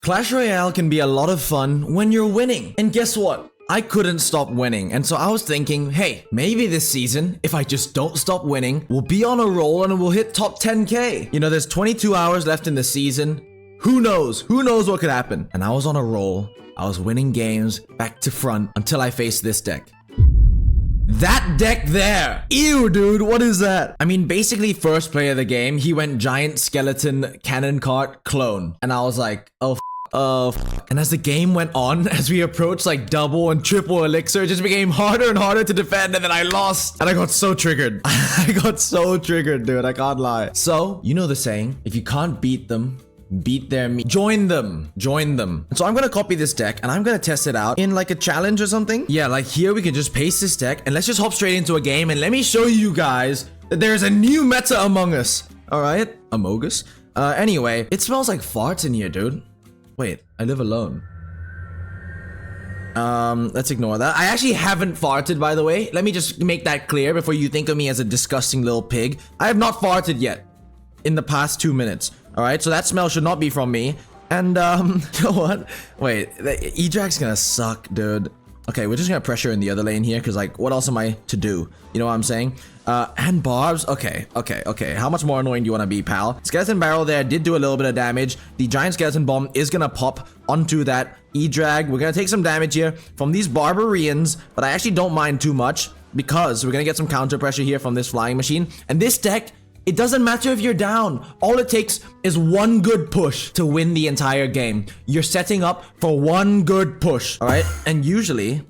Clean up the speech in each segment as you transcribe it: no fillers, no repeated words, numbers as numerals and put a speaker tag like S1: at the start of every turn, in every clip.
S1: Clash Royale can be a lot of fun when you're winning. And guess what? I couldn't stop winning, and so I was thinking, hey, maybe this season, if I just don't stop winning, we'll be on a roll and we'll hit top 10k. You know, there's 22 hours left in the season. Who knows? Who knows what could happen? And I was on a roll. I was winning games back to front until I faced this deck. That deck there. Ew, dude, what is that? I mean, basically first play of the game, he went giant skeleton cannon cart clone. And I was like, oh, and as the game went on, as we approached like double and triple elixir, it just became harder and harder to defend, and then I lost. And I got so triggered. I got so triggered, dude. I can't lie. So, you know the saying, if you can't beat them, beat their me. Join them. Join them. And so I'm gonna copy this deck and I'm gonna test it out in like a challenge or something. Yeah, like here we can just paste this deck and let's just hop straight into a game and let me show you guys that there's a new meta among us. All right, among us. Anyway, it smells like farts in here, dude. Wait, I live alone. Let's ignore that. I actually haven't farted, by the way. Let me just make that clear before you think of me as a disgusting little pig. I have not farted yet in the past 2 minutes. All right, so that smell should not be from me. And, you know what? Wait, the E-Drag's gonna suck, dude. Okay, we're just gonna pressure in the other lane here, because, like, what else am I to do? You know what I'm saying? And barbs. Okay. How much more annoying do you want to be, pal? Skeleton barrel there did do a little bit of damage. The giant skeleton bomb is gonna pop onto that E-Drag. We're gonna take some damage here from these barbarians, but I actually don't mind too much, because we're gonna get some counter pressure here from this flying machine. And this deck, it doesn't matter if you're down. All it takes is one good push to win the entire game. You're setting up for one good push, all right? And usually,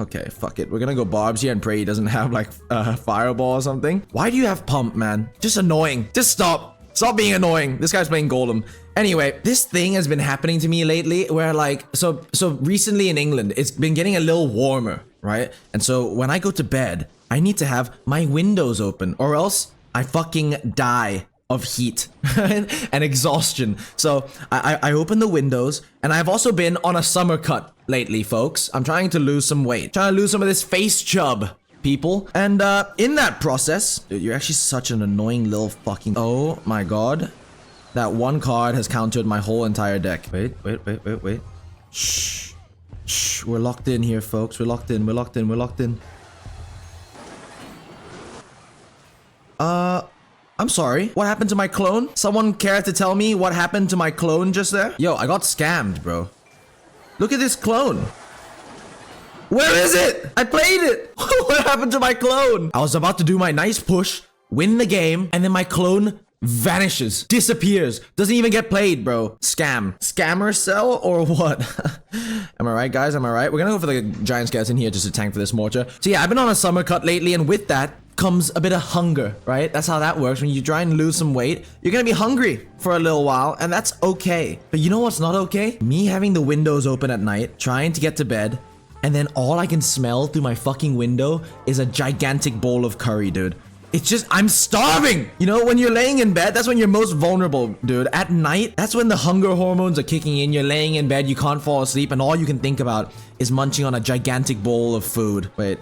S1: okay, fuck it. We're gonna go barbs here and pray he doesn't have like fireball or something. Why do you have pump, man? Just annoying. Just stop. Stop being annoying. This guy's playing golem. Anyway, this thing has been happening to me lately where like, so recently in England, it's been getting a little warmer, right? And so when I go to bed, I need to have my windows open or else I fucking die of heat and exhaustion. So I open the windows, and I've also been on a summer cut lately, folks. I'm trying to lose some weight, trying to lose some of this face chub, people. And in that process, dude, you're actually such an annoying little fucking... Oh my god. That one card has countered my whole entire deck. Wait. Shh. We're locked in here, folks. We're locked in. I'm sorry. What happened to my clone? Someone care to tell me what happened to my clone just there? Yo, I got scammed, bro. Look at this clone. Where is it? I played it. What happened to my clone? I was about to do my nice push, win the game, and then my clone vanishes, disappears, doesn't even get played, bro. Scammer cell or what? Am I right, guys? Am I right? We're gonna go for the giant skeleton here just to tank for this mortar. So yeah, I've been on a summer cut lately, and with that comes a bit of hunger, right? That's how that works. When you try and lose some weight, you're gonna be hungry for a little while, and that's okay. But you know what's not okay? Me having the windows open at night, trying to get to bed, and then all I can smell through my fucking window is a gigantic bowl of curry, dude. It's just, I'm starving! You know, when you're laying in bed, that's when you're most vulnerable, dude. At night, that's when the hunger hormones are kicking in. You're laying in bed, you can't fall asleep, and all you can think about is munching on a gigantic bowl of food. Wait.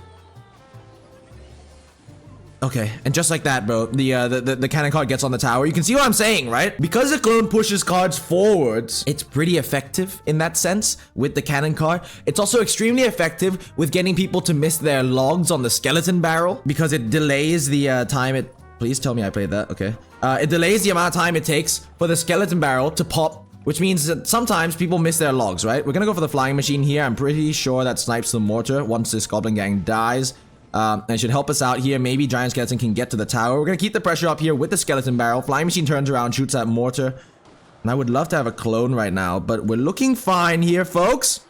S1: Okay, and just like that, bro, the cannon card gets on the tower. You can see what I'm saying, right? Because the clone pushes cards forwards, it's pretty effective in that sense with the cannon card. It's also extremely effective with getting people to miss their logs on the skeleton barrel because it delays the time it... Please tell me I played that, okay. It delays the amount of time it takes for the skeleton barrel to pop, which means that sometimes people miss their logs, right? We're gonna go for the flying machine here. I'm pretty sure that snipes the mortar once this goblin gang dies. And it should help us out here. Maybe giant skeleton can get to the tower. We're gonna keep the pressure up here with the skeleton barrel. Flying machine turns around, shoots that mortar. And I would love to have a clone right now, but we're looking fine here, folks.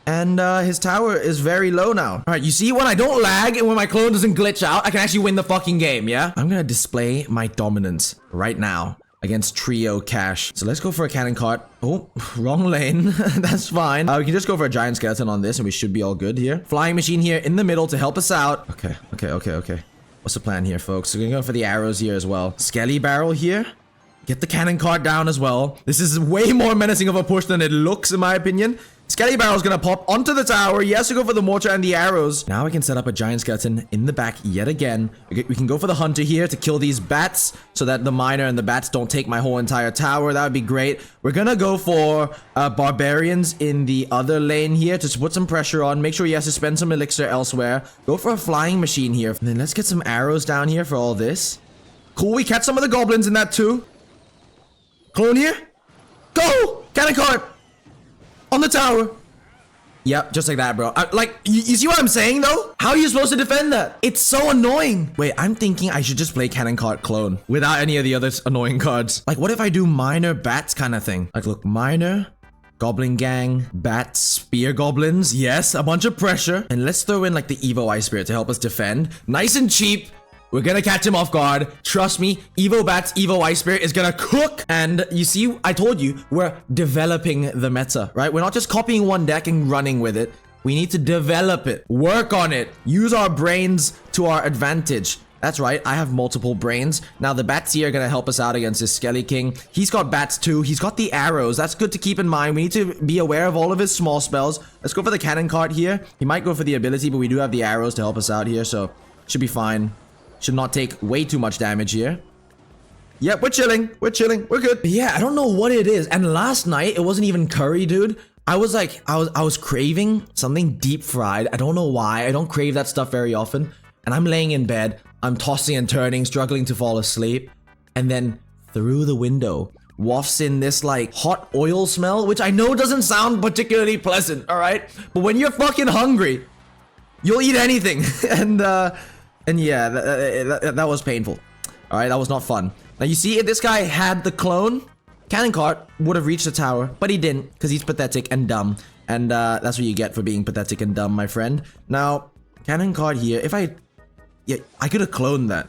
S1: And his tower is very low now. All right, you see, when I don't lag and when my clone doesn't glitch out, I can actually win the fucking game, yeah? I'm gonna display my dominance right now against Trio Cash. So let's go for a cannon cart. Oh, wrong lane. That's fine. We can just go for a giant skeleton on this and we should be all good here. Flying machine here in the middle to help us out. Okay. What's the plan here, folks? We're gonna go for the arrows here as well. Skelly barrel here. Get the cannon cart down as well. This is way more menacing of a push than it looks, in my opinion. Skelly Barrel's gonna pop onto the tower. He has to go for the mortar and the arrows. Now we can set up a giant skeleton in the back yet again. We can go for the hunter here to kill these bats so that the miner and the bats don't take my whole entire tower. That would be great. We're gonna go for barbarians in the other lane here to put some pressure on. Make sure he has to spend some elixir elsewhere. Go for a flying machine here. And then let's get some arrows down here for all this. Cool, we catch some of the goblins in that too. Clone here. Go! Cannon cart! On the tower. Yep, just like that, bro. Like, you see what I'm saying, though? How are you supposed to defend that? It's so annoying. Wait, I'm thinking I should just play Cannon Cart Clone without any of the other annoying cards. Like, what if I do Miner Bats kind of thing? Like, look, Miner, Goblin Gang, Bats, Spear Goblins. Yes, a bunch of pressure. And let's throw in, like, the Evo Ice Spirit to help us defend. Nice and cheap. We're gonna catch him off guard. Trust me, Evo Bats, Evo Ice Spirit is gonna cook. And you see, I told you, we're developing the meta, right? We're not just copying one deck and running with it. We need to develop it, work on it, use our brains to our advantage. That's right, I have multiple brains. Now the bats here are gonna help us out against this Skelly King. He's got bats too, he's got the arrows. That's good to keep in mind. We need to be aware of all of his small spells. Let's go for the cannon cart here. He might go for the ability, but we do have the arrows to help us out here, so should be fine. Should not take way too much damage here. Yep, we're chilling. We're chilling. We're good. But yeah, I don't know what it is. And last night, it wasn't even curry, dude. I was like, I was craving something deep fried. I don't know why. I don't crave that stuff very often. And I'm laying in bed. I'm tossing and turning, struggling to fall asleep. And then through the window wafts in this like hot oil smell, which I know doesn't sound particularly pleasant, all right? But when you're fucking hungry, you'll eat anything. And yeah, that was painful. All right, that was not fun. Now you see, if this guy had the clone, Cannon Cart would have reached the tower, but he didn't because he's pathetic and dumb. And that's what you get for being pathetic and dumb, my friend. Now, Cannon Cart here, I could have cloned that.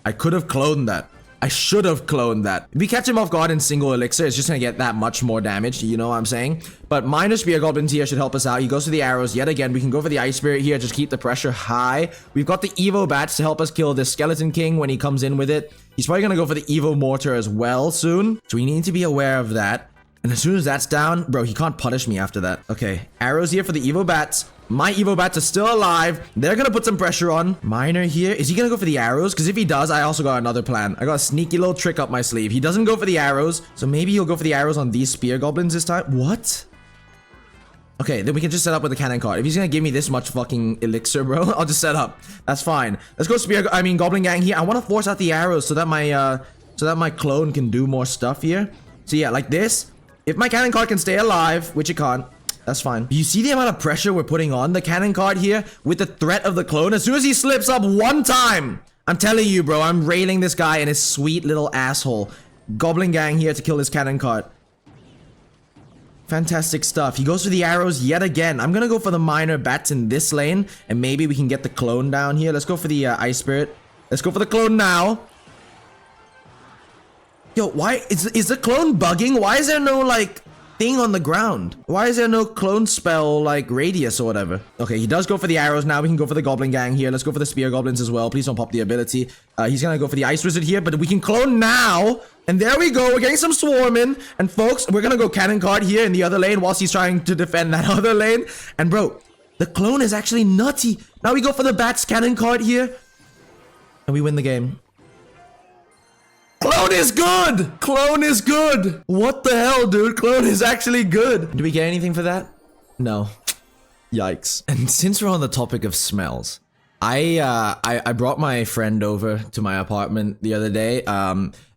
S1: I could have cloned that. I should have cloned that. If we catch him off guard in single elixir, it's just gonna get that much more damage, you know what I'm saying? But minor spear goblins here should help us out. He goes for the arrows yet again. We can go for the ice spirit here, just keep the pressure high. We've got the Evo bats to help us kill this skeleton king when he comes in with it. He's probably gonna go for the Evo mortar as well soon. So we need to be aware of that. And as soon as that's down, bro, he can't punish me after that. Okay, arrows here for the Evo bats. My Evo bats are still alive. They're gonna put some pressure on. Miner here. Is he gonna go for the arrows? Because if he does, I also got another plan. I got a sneaky little trick up my sleeve. He doesn't go for the arrows. So maybe he'll go for the arrows on these spear goblins this time. What? Okay, then we can just set up with the cannon cart. If he's gonna give me this much fucking elixir, bro, I'll just set up. That's fine. Let's go goblin gang here. I want to force out the arrows so that my clone can do more stuff here. So yeah, like this. If my cannon cart can stay alive, which it can't, that's fine. You see the amount of pressure we're putting on the cannon cart here with the threat of the clone? As soon as he slips up one time, I'm telling you, bro, I'm railing this guy in his sweet little asshole. Goblin gang here to kill this cannon cart. Fantastic stuff. He goes for the arrows yet again. I'm gonna go for the minor bats in this lane, and maybe we can get the clone down here. Let's go for the ice spirit. Let's go for the clone now. Yo, why is the clone bugging? Why is there no like thing on the ground? Why is there no clone spell like radius or whatever? Okay, he does go for the arrows now. We can go for the goblin gang here. Let's go for the spear goblins as well. Please don't pop the ability. He's gonna go for the ice wizard here, but we can clone now. And there we go. We're getting some swarming. And folks, we're gonna go cannon cart here in the other lane whilst he's trying to defend that other lane. And bro, the clone is actually nutty. Now we go for the bats cannon cart here, and we win the game. Clone is good! Clone is good! What the hell, dude? Clone is actually good. Do we get anything for that? No. Yikes. And since we're on the topic of smells, I brought my friend over to my apartment the other day.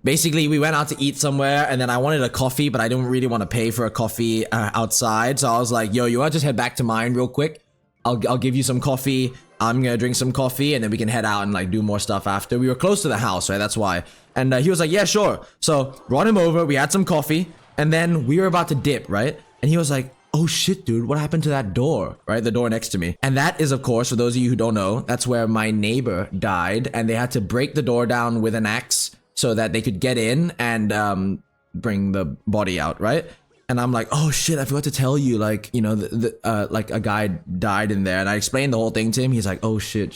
S1: Basically, we went out to eat somewhere, and then I wanted a coffee, but I didn't really want to pay for a coffee outside. So I was like, yo, you want to just head back to mine real quick? I'll give you some coffee. I'm gonna drink some coffee, and then we can head out and like do more stuff after. We were close to the house, right? That's why. And he was like, yeah, sure. So brought him over. We had some coffee, and then we were about to dip, right? And he was like, oh shit, dude, what happened to that door, right? The door next to me. And that is, of course, for those of you who don't know, that's where my neighbor died, and they had to break the door down with an axe so that they could get in and bring the body out, right? And I'm like, oh shit, I forgot to tell you, like, you know, like a guy died in there. And I explained the whole thing to him. He's like, oh shit,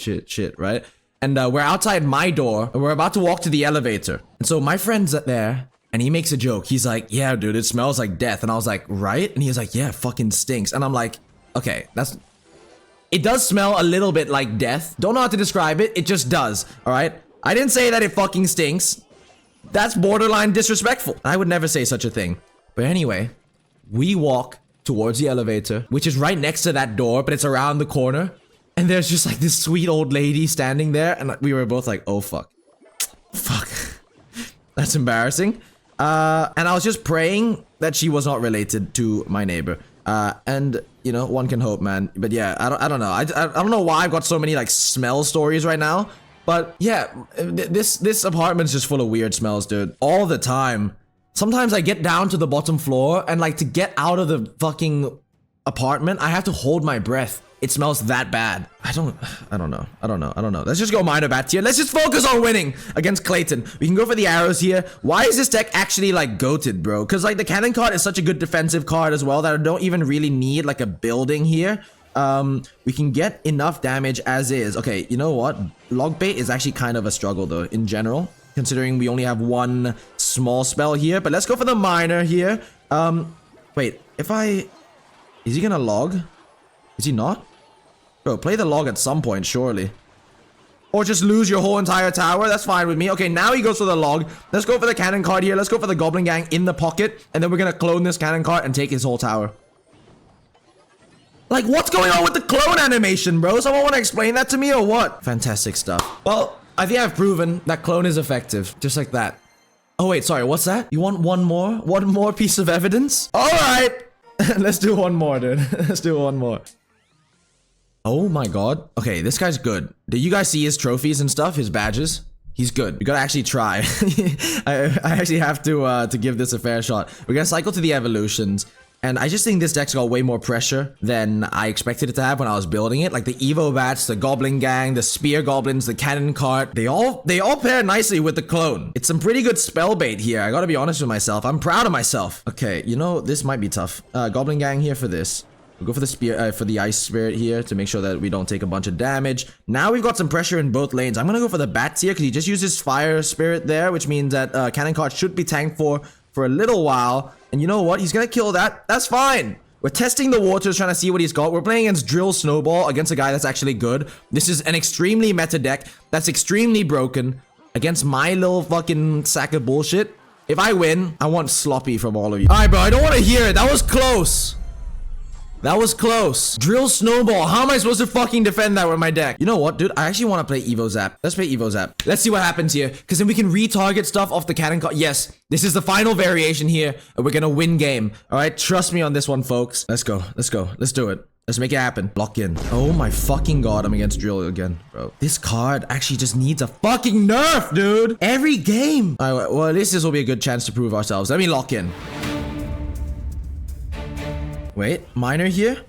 S1: right? And we're outside my door, and we're about to walk to the elevator. And so my friend's there, And he makes a joke. He's like, yeah, dude, it smells like death. And I was like, right? And he's like, yeah, it fucking stinks. And I'm like, okay, it does smell a little bit like death. Don't know how to describe it. It just does. All right. I didn't say that it fucking stinks. That's borderline disrespectful. I would never say such a thing. But anyway, we walk towards the elevator, which is right next to that door, but it's around the corner. And there's just like this sweet old lady standing there. And we were both like, oh, fuck. Fuck. That's embarrassing. And I was just praying that she was not related to my neighbor. And you know, one can hope, man. But yeah, I don't know. I don't know why I've got so many like smell stories right now. But yeah, this apartment's just full of weird smells, dude. All the time. Sometimes I get down to the bottom floor and like to get out of the fucking apartment, I have to hold my breath. It smells that bad. I don't know. Let's just go minor bats here. Let's just focus on winning against Clayton. We can go for the arrows here. Why is this deck actually like goated, bro? Because like the cannon card is such a good defensive card as well that I don't even really need like a building here. We can get enough damage as is. Okay, you know what? Log bait is actually kind of a struggle though in general, considering we only have one small spell here. But let's go for the minor here. Wait, is he gonna log? Is he not? Bro, play the log at some point, surely. Or just lose your whole entire tower. That's fine with me. Okay, now he goes for the log. Let's go for the cannon card here. Let's go for the goblin gang in the pocket. And then we're gonna clone this cannon card and take his whole tower. Like, what's going on with the clone animation, bro? Someone want to explain that to me or what? Fantastic stuff. Well, I think I've proven that clone is effective. Just like that. Oh, wait, sorry. What's that? You want one more? One more piece of evidence? All right. Let's do one more, dude. Let's do one more. Oh my god. Okay, this guy's good. Did you guys see his trophies and stuff? His badges? He's good. We gotta actually try. I actually have to give this a fair shot. We're gonna cycle to the evolutions. And I just think this deck's got way more pressure than I expected it to have when I was building it. Like the Evo Bats, the Goblin Gang, the Spear Goblins, the Cannon Cart. They all pair nicely with the clone. It's some pretty good spell bait here. I gotta be honest with myself. I'm proud of myself. Okay, you know, this might be tough. Goblin Gang here for this. We'll go for the spear, for the Ice Spirit here to make sure that we don't take a bunch of damage. Now we've got some pressure in both lanes. I'm gonna go for the Bats here because he just uses Fire Spirit there, which means that Cannon Cart should be tanked for a little while. And you know what? He's gonna kill that. That's fine. We're testing the waters, trying to see what he's got. We're playing against Drill Snowball, against a guy that's actually good. This is an extremely meta deck that's extremely broken against my little fucking sack of bullshit. If I win, I want sloppy from all of you. All right, bro. I don't want to hear it. That was close. That was close. Drill Snowball. How am I supposed to fucking defend that with my deck? You know what, dude? I actually want to play Evo Zap. Let's play Evo Zap. Let's see what happens here. Because then we can retarget stuff off the cannon card. Yes, this is the final variation here. And we're going to win game. All right? Trust me on this one, folks. Let's go. Let's go. Let's do it. Let's make it happen. Lock in. Oh my fucking god. I'm against Drill again, bro. This card actually just needs a fucking nerf, dude. Every game. All right, well, at least this will be a good chance to prove ourselves. Let me lock in. Wait, minor here.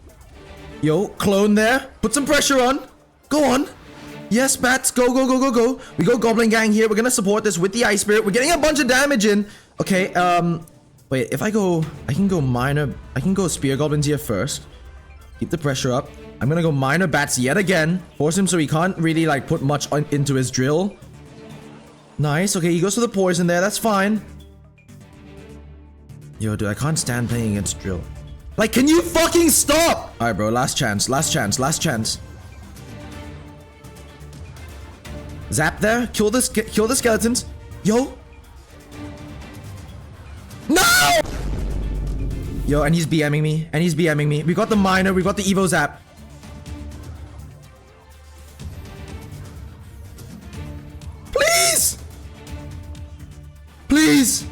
S1: Yo, clone there. Put some pressure on. Go on. Yes, bats. Go, go, go, go, go. We go Goblin Gang here. We're gonna support this with the Ice Spirit. We're getting a bunch of damage in. Okay, wait, if I can go minor. I can go Spear Goblins here first. Keep the pressure up. I'm gonna go minor bats yet again. Force him so he can't really, like, put much into his drill. Nice. Okay, he goes for the poison there. That's fine. Yo, dude, I can't stand playing against Drill. Like, can you fucking stop? All right, bro. Last chance. Last chance. Last chance. Zap there. Kill the skeletons. Yo. No! Yo, and he's BMing me. And he's BMing me. We got the minor. We got the Evo Zap. Please! Please!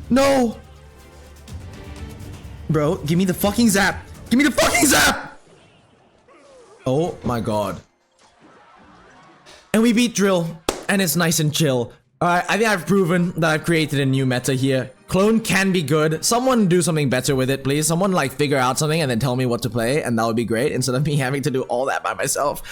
S1: No! Bro, give me the fucking zap. Give me the fucking zap! Oh my god. And we beat Drill. And it's nice and chill. Alright, I think I've proven that I've created a new meta here. Clone can be good. Someone do something better with it, please. Someone like figure out something and then tell me what to play, and that would be great instead of me having to do all that by myself.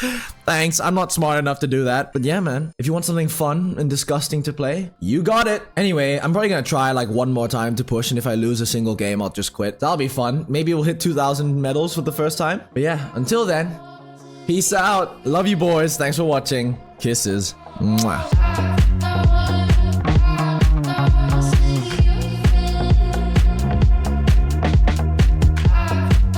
S1: Thanks, I'm not smart enough to do that. But yeah, man, if you want something fun and disgusting to play, you got it. Anyway, I'm probably gonna try like one more time to push, and if I lose a single game, I'll just quit. That'll be fun. Maybe we'll hit 2,000 medals for the first time. But yeah, until then, peace out. Love you boys. Thanks for watching. Kisses. Mwah.